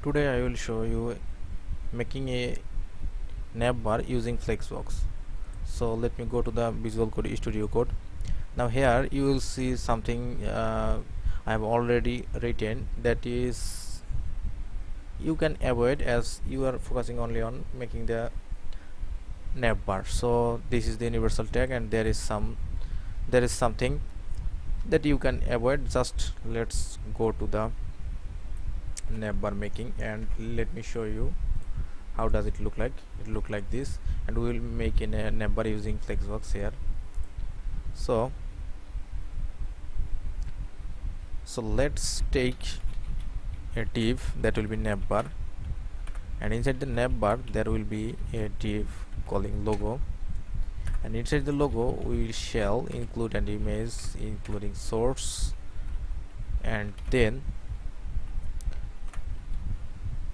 Today I will show you making a navbar using flexbox. So let me go to the Visual Code Studio Code. Now here you will see something I have already written, that is you can avoid as you are focusing only on making the navbar. So this is the universal tag, and there is something that you can avoid. Just let's go to the navbar making and let me show you how does it look like. It look like this, and we will make in a navbar using flexbox here. So let's take a div that will be navbar, and inside the navbar there will be a div calling logo, and inside the logo we shall include an image including source, and then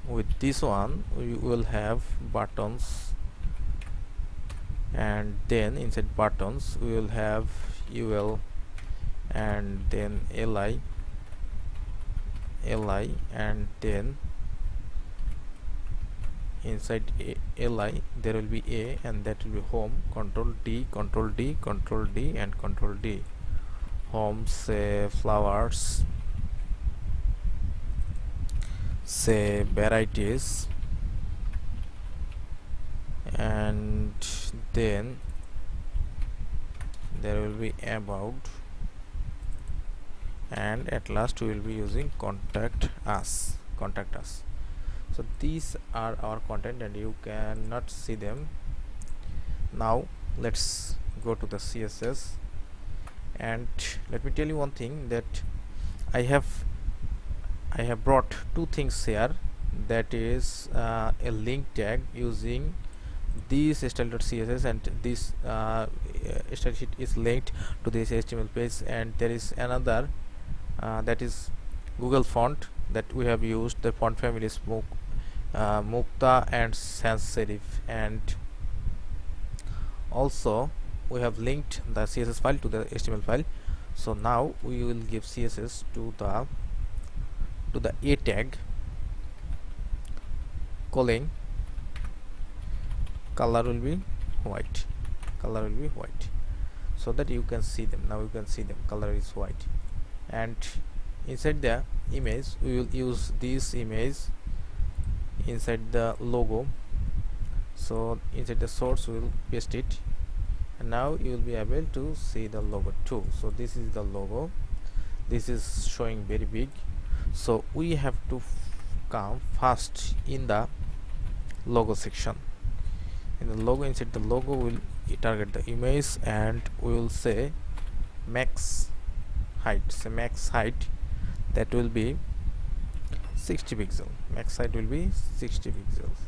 with this one we will have buttons, and then inside buttons we will have ul, and then li, and then inside li there will be a, and that will be home, control D, control D, control D, and control D. Home, say flowers, say varieties, and then there will be about, and at last we will be using contact us. So these are our content, and you cannot see them. Now let's go to the CSS, and let me tell you one thing, that I have brought two things here, that is a link tag using this style.css, and this style sheet is linked to this HTML page, and there is another that is Google font that we have used. The font family is Mukta and sans serif, and also we have linked the CSS file to the HTML file. So now we will give CSS to the a tag calling color will be white, so that you can see them. Now you can see them, color is white. And inside the image we will use this image inside the logo. So inside the source we will paste it, and now you will be able to see the logo too. So this is the logo, this is showing very big. So we have to come first in the logo section. In the logo, inside the logo we will target the image, and we will say max height. So max height, that will be 60 pixel. Max height will be 60 pixels.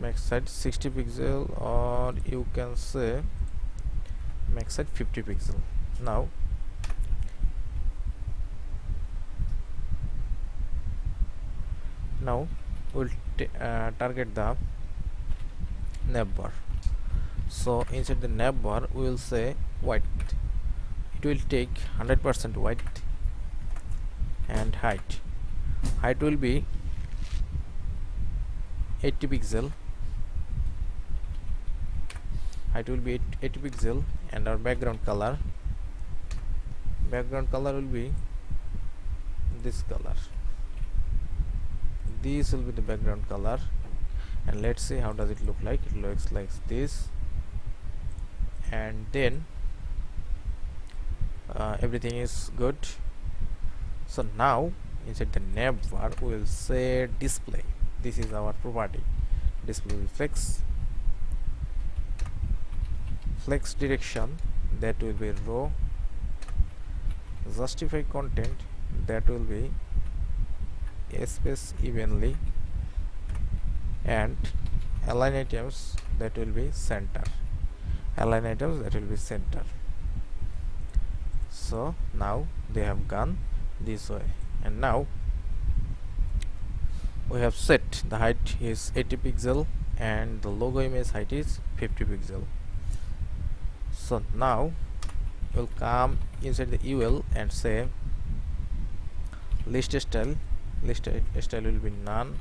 Max height 60 pixel, or you can say max height 50 pixel. Now we'll target the navbar. So inside the navbar we will say white. It will take 100% white, and height will be 80 pixel. Height will be 80 pixel, and our background color will be this color. This will be the background color, and let's see how does it look like. It looks like this, and then everything is good. So now inside the navbar we will say display. This is our property. Display will flex direction, that will be row. Justify content, that will be space evenly, and align items, that will be center. So now they have gone this way, and now we have set the height is 80 pixel, and the logo image height is 50 pixel. So now we'll come inside the UL and say list style list style will be none,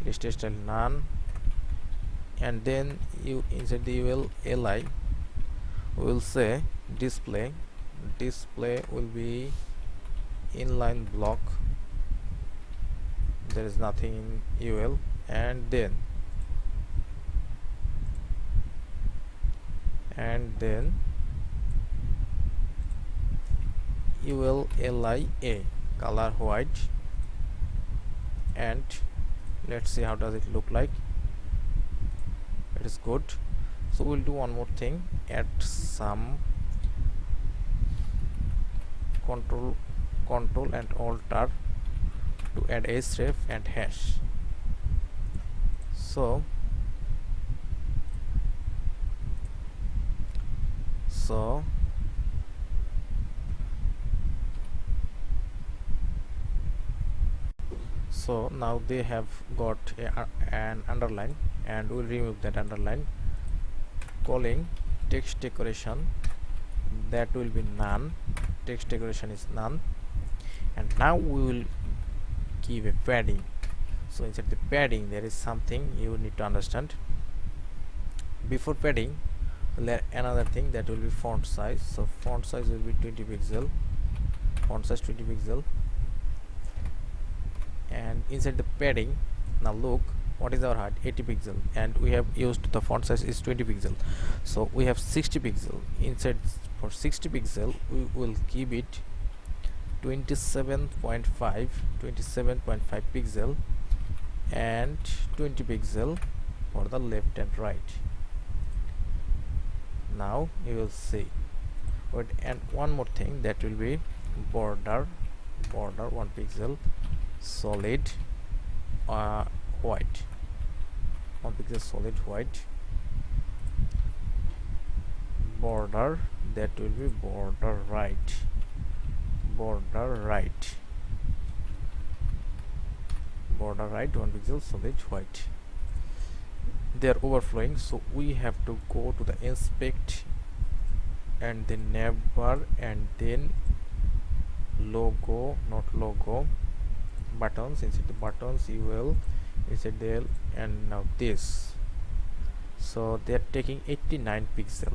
list style none, and then you inside the UL li we will say display. Display will be inline block, there is nothing in UL, and then UL lia color white, and let's see how does it look like. It is good. So we'll do one more thing, add some control and alter to add href and hash. So now they have got an underline, and we'll remove that underline, calling text decoration, that will be none, text decoration is none. And now we will give a padding. So inside the padding there is something you need to understand. Before padding, another thing, that will be font size. So font size will be 20 pixel, font size 20 pixel. And inside the padding, now look what is our height, 80 pixel, and we have used the font size is 20 pixel, so we have 60 pixel. Inside for 60 pixel we will give it 27.5 pixel and 20 pixel for the left and right. Now you will see. And one more thing, that will be border 1 pixel, solid white, 1 pixel solid white. Border, that will be border right 1 pixel solid white. They are overflowing, so we have to go to the inspect and then navbar, and then logo, not logo, buttons. Inside the buttons you will inside there, and now this. So they are taking 89 pixel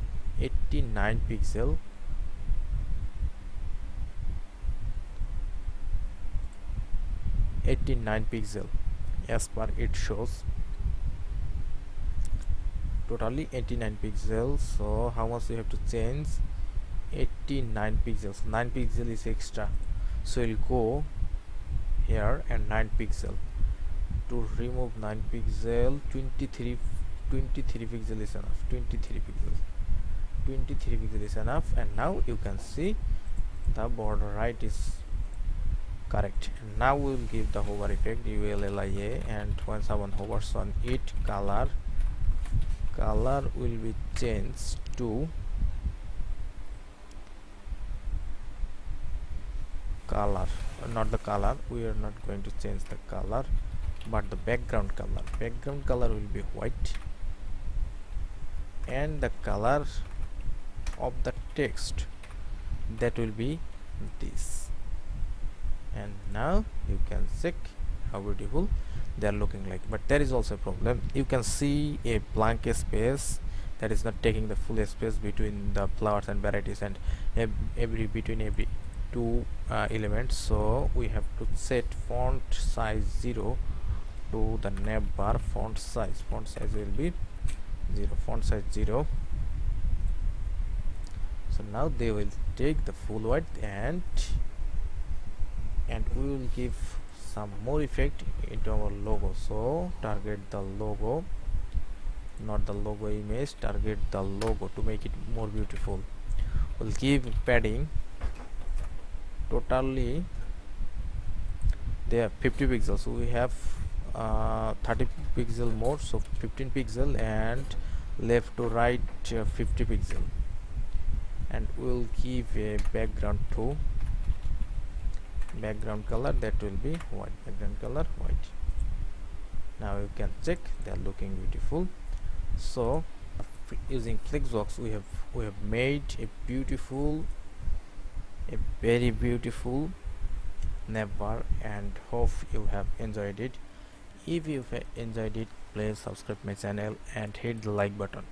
as per it shows, totally 89 pixels. So how much you have to change? 89 pixels, 9 pixel is extra, so you'll go here and 9 pixel. To remove 9 pixel, 23 pixel is enough, 23 pixel is enough. And now you can see the border right is correct. And now we will give the hover effect, ULLIA, and when someone hovers on it, color will be changed to color, not the color, we are not going to change the color, but the background color will be white, and the color of the text, that will be this. And now you can check how beautiful they are looking like. But there is also a problem, you can see a blank space, that is not taking the full space between the flowers and varieties, and between every two elements. So we have to set font size 0 to the navbar. Font size will be 0, font size 0. So now they will take the full white, and we will give some more effect into our logo. So target the logo, not the logo image, target the logo to make it more beautiful. We'll give padding, totally they have 50 pixels, so we have 30 pixel more, so 15 pixel, and left to right 50 pixel. And we'll give a background to background color, that will be white, background color white. Now you can check, they are looking beautiful. So using flexbox we have made a very beautiful navbar, and hope you have enjoyed it. If you have enjoyed it, please subscribe my channel and hit the like button.